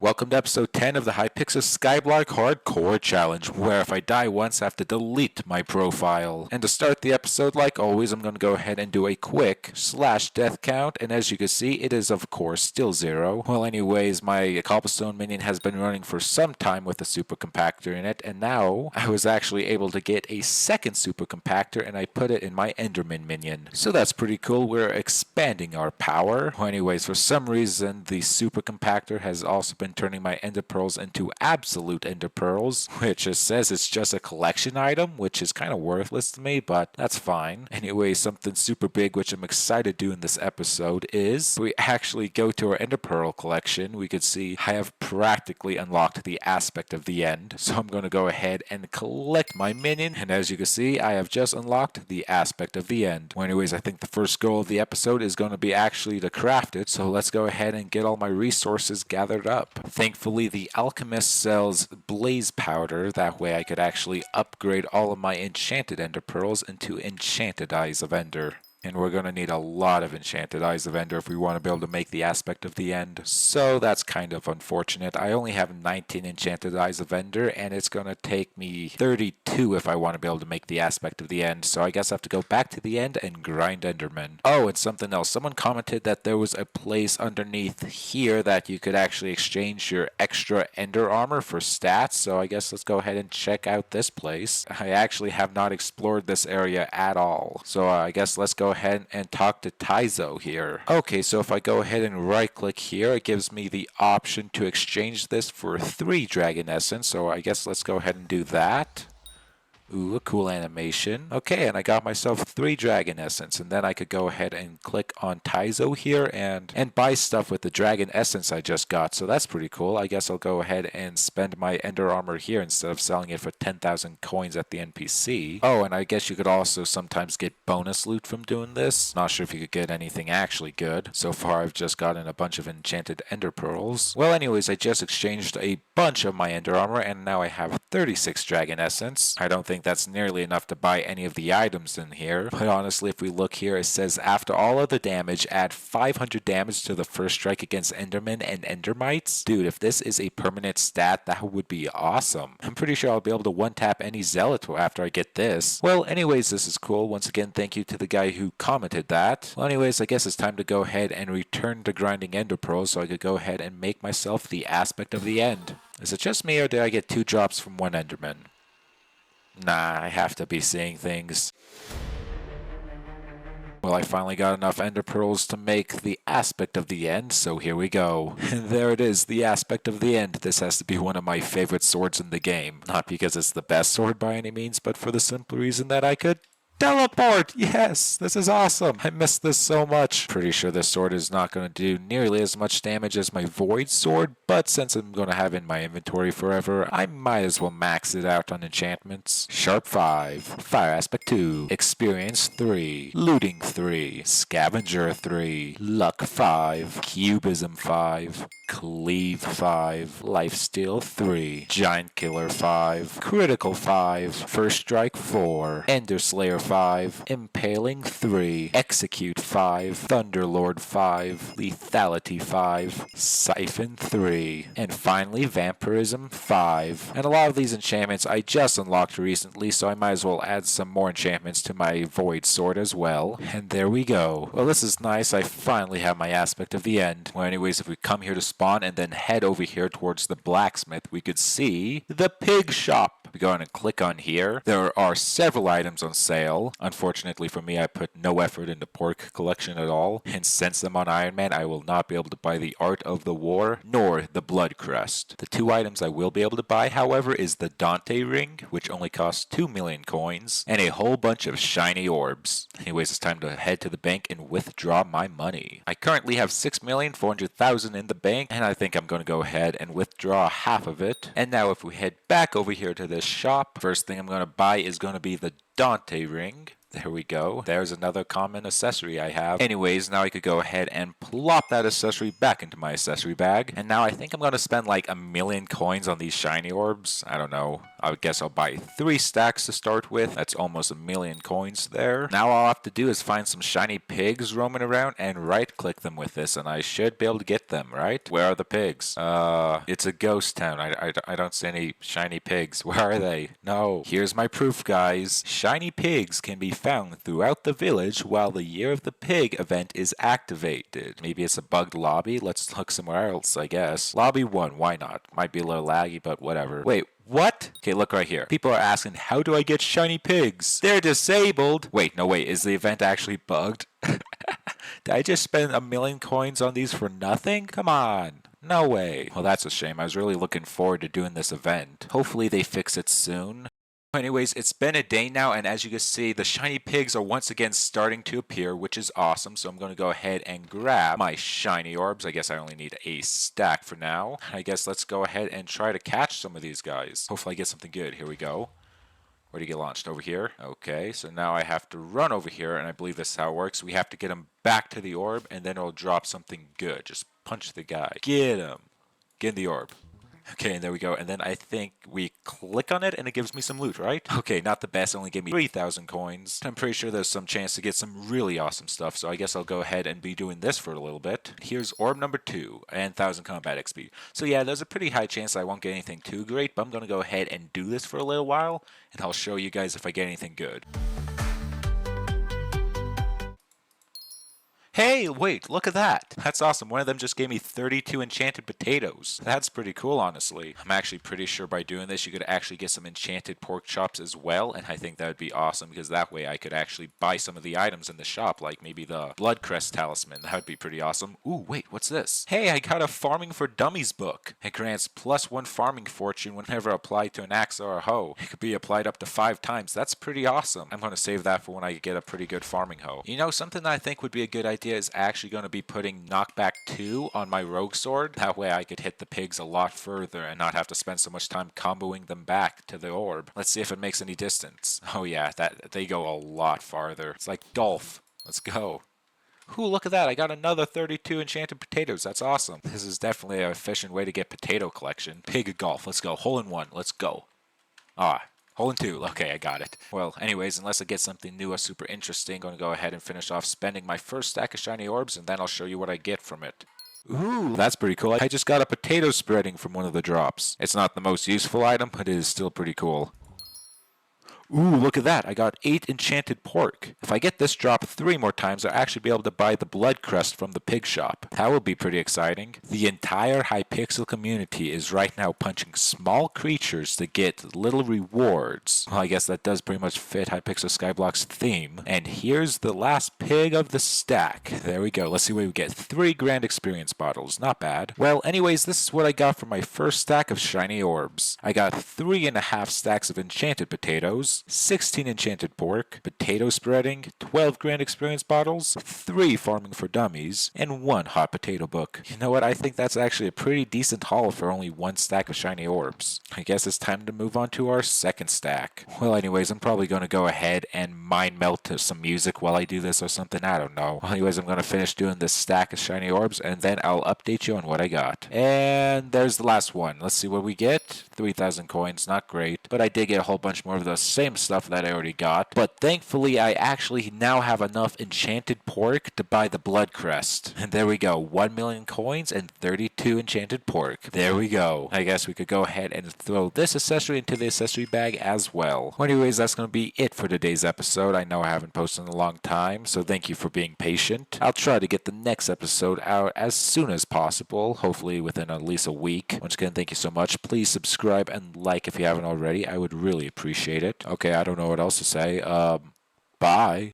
Welcome to episode 10 of the hypixel skyblock hardcore challenge, where if I die once I have to delete my profile. And to start the episode, like always, I'm going to go ahead and do a quick /death count, and as you can see, it is of course still 0. Well anyways, my cobblestone minion has been running for some time with a super compactor in it, and now I was actually able to get a second super compactor and I put it in my enderman minion. So that's pretty cool. We're expanding our power. Well anyways, for some reason the super compactor has also been turning my ender pearls into absolute ender pearls, which it says it's just a collection item, which is kind of worthless to me, but that's fine. Anyway, something super big which I'm excited to do in this episode is we actually go to our ender pearl collection. We could see I have practically unlocked the aspect of the end, so I'm going to go ahead and collect my minion, and as you can see I have just unlocked the aspect of the end. Well anyways, I think the first goal of the episode is going to be actually to craft it, so let's go ahead and get all my resources gathered up. Thankfully, the alchemist sells blaze powder. That way I could actually upgrade all of my enchanted ender pearls into enchanted eyes of ender. And we're going to need a lot of enchanted eyes of ender if we want to be able to make the aspect of the end. So that's kind of unfortunate. I only have 19 enchanted eyes of ender, and it's going to take me 32 if I want to be able to make the aspect of the end. So I guess I have to go back to the end and grind endermen. Oh, and something else. Someone commented that there was a place underneath here that you could actually exchange your extra ender armor for stats. So I guess let's go ahead and check out this place. I actually have not explored this area at all. So I guess let's go ahead and talk to Taizo here. Okay, so if I go ahead and right click here, it gives me the option to exchange this for 3 dragon essence. So I guess let's go ahead and do that. Ooh, a cool animation. Okay, and I got myself 3 dragon essence, and then I could go ahead and click on Taizo here and buy stuff with the dragon essence I just got. So that's pretty cool. I guess I'll go ahead and spend my ender armor here instead of selling it for 10,000 coins at the NPC. Oh, and I guess you could also sometimes get bonus loot from doing this. Not sure if you could get anything actually good. So far I've just gotten a bunch of enchanted ender pearls. Well anyways, I just exchanged a bunch of my ender armor, and now I have 36 dragon essence. I don't think that's nearly enough to buy any of the items in here, but honestly if we look here, it says after all of the damage, add 500 damage to the first strike against endermen and endermites. Dude, if this is a permanent stat, that would be awesome. I'm pretty sure I'll be able to one-tap any zealot after I get this. Well anyways, this is cool. Once again, thank you to the guy who commented that. Well anyways, I guess it's time to go ahead and return to grinding ender pearls so I could go ahead and make myself the aspect of the end. Is it just me, or did I get 2 drops from 1 enderman? Nah, I have to be seeing things. Well, I finally got enough ender pearls to make the aspect of the end, so here we go. And there it is, the aspect of the end. This has to be one of my favorite swords in the game. Not because it's the best sword by any means, but for the simple reason that I could teleport! Yes! This is awesome! I miss this so much. Pretty sure this sword is not going to do nearly as much damage as my void sword, but since I'm going to have it in my inventory forever, I might as well max it out on enchantments. Sharp 5, Fire Aspect 2, Experience 3, Looting 3, Scavenger 3, Luck 5, Cubism 5, Cleave 5, Lifesteal 3, Giant Killer 5, Critical 5, First Strike 4, Ender Slayer 5, Impaling 3, Execute 5, Thunderlord 5, Lethality 5, Siphon 3, and finally Vampirism 5. And a lot of these enchantments I just unlocked recently, so I might as well add some more enchantments to my Void Sword as well. And there we go. Well, this is nice. I finally have my aspect of the end. Well, anyways, if we come here to spawn and then head over here towards the blacksmith, we could see the pig shop. We go in and click on here. There are several items on sale. Unfortunately for me, I put no effort into pork collection at all, and since I'm on Ironman, I will not be able to buy the Art of the War nor the Blood Crest. The 2 items I will be able to buy, however, is the Dante Ring, which only costs 2 million coins, and a whole bunch of shiny orbs. Anyways, it's time to head to the bank and withdraw my money. I currently have 6,400,000 in the bank, and I think I'm going to go ahead and withdraw half of it. And now if we head back over here to this shop, first thing I'm going to buy is going to be the Dante Ring. There we go. There's another common accessory I have. Anyways, now I could go ahead and plop that accessory back into my accessory bag. And now I think I'm going to spend like 1,000,000 coins on these shiny orbs. I don't know. I guess I'll buy 3 stacks to start with. That's almost 1,000,000 coins there. Now all I have to do is find some shiny pigs roaming around and right click them with this. And I should be able to get them, right? Where are the pigs? It's a ghost town. I don't see any shiny pigs. Where are they? No. Here's my proof, guys. Shiny pigs can be found throughout the village while the Year of the Pig event is activated. Maybe it's a bugged lobby. Let's look somewhere else, I guess. Lobby 1, why not? Might be a little laggy, but whatever. Wait, what? Okay, look right here. People are asking, how do I get shiny pigs? They're disabled. Wait, no, wait. Is the event actually bugged? Did I just spend 1,000,000 coins on these for nothing? Come on. No way. Well, that's a shame. I was really looking forward to doing this event. Hopefully they fix it soon. Anyways, it's been a day now, and as you can see, the shiny pigs are once again starting to appear, which is awesome. So I'm going to go ahead and grab my shiny orbs. I guess I only need a stack for now. I guess let's go ahead and try to catch some of these guys. Hopefully I get something good. Here we go. Where do you get launched? Over here? Okay, so now I have to run over here, and I believe this is how it works. We have to get him back to the orb, and then it'll drop something good. Just punch the guy. Get him. Get in the orb. Okay, and there we go. And then I think we click on it and it gives me some loot, right? Okay, not the best. It only gave me 3,000 coins. I'm pretty sure there's some chance to get some really awesome stuff. So I guess I'll go ahead and be doing this for a little bit. Here's orb number 2 and 1,000 combat XP. So yeah, there's a pretty high chance I won't get anything too great, but I'm going to go ahead and do this for a little while. And I'll show you guys if I get anything good. Hey, wait, look at that. That's awesome. One of them just gave me 32 enchanted potatoes. That's pretty cool, honestly. I'm actually pretty sure by doing this, you could actually get some enchanted pork chops as well. And I think that would be awesome because that way I could actually buy some of the items in the shop, like maybe the blood crest talisman. That would be pretty awesome. Ooh, wait, what's this? Hey, I got a Farming for Dummies book. It grants +1 farming fortune whenever applied to an axe or a hoe. It could be applied up to 5 times. That's pretty awesome. I'm going to save that for when I get a pretty good farming hoe. You know, something that I think would be a good idea is actually going to be putting knockback 2 on my rogue sword. That way I could hit the pigs a lot further and not have to spend so much time comboing them back to the orb. Let's see if it makes any distance. Oh yeah, they go a lot farther. It's like Dolph. Let's go. Ooh, look at that. I got another 32 enchanted potatoes. That's awesome. This is definitely an efficient way to get potato collection. Pig golf. Let's go. Hole in 1. Let's go. Hole in 2. Okay, I got it. Well, anyways, unless I get something new or super interesting, I'm going to go ahead and finish off spending my first stack of shiny orbs, and then I'll show you what I get from it. Ooh, that's pretty cool. I just got a potato spreading from one of the drops. It's not the most useful item, but it is still pretty cool. Ooh, look at that. I got 8 enchanted pork. If I get this drop 3 more times, I'll actually be able to buy the blood crest from the pig shop. That will be pretty exciting. The entire hypixel community is right now punching small creatures to get little rewards. Well, I guess that does pretty much fit Hypixel Skyblock's theme. And here's the last pig of the stack. There we go. Let's see what we get. 3 grand experience bottles. Not bad. Well, anyways, this is what I got for my first stack of shiny orbs. I got 3.5 stacks of enchanted potatoes, 16 enchanted pork, potato spreading, 12 grand experience bottles, 3 farming for dummies, and 1 hot potato book. You know what? I think that's actually a pretty decent haul for only 1 stack of shiny orbs. I guess it's time to move on to our second stack. Well, anyways, I'm probably going to go ahead and mind melt to some music while I do this or something. I don't know. Well, anyways, I'm going to finish doing this stack of shiny orbs, and then I'll update you on what I got. And there's the last one. Let's see what we get. 3,000 coins. Not great, but I did get a whole bunch more of the same stuff that I already got. But thankfully, I actually now have enough enchanted pork to buy the blood crest. And there we go. 1,000,000 coins and 32 enchanted pork. There we go. I guess we could go ahead and throw this accessory into the accessory bag as well. Well, anyways, that's going to be it for today's episode. I know I haven't posted in a long time, so thank you for being patient. I'll try to get the next episode out as soon as possible, hopefully within at least a week. Once again, thank you so much. Please subscribe and like if you haven't already. I would really appreciate it. Okay, I don't know what else to say. Bye.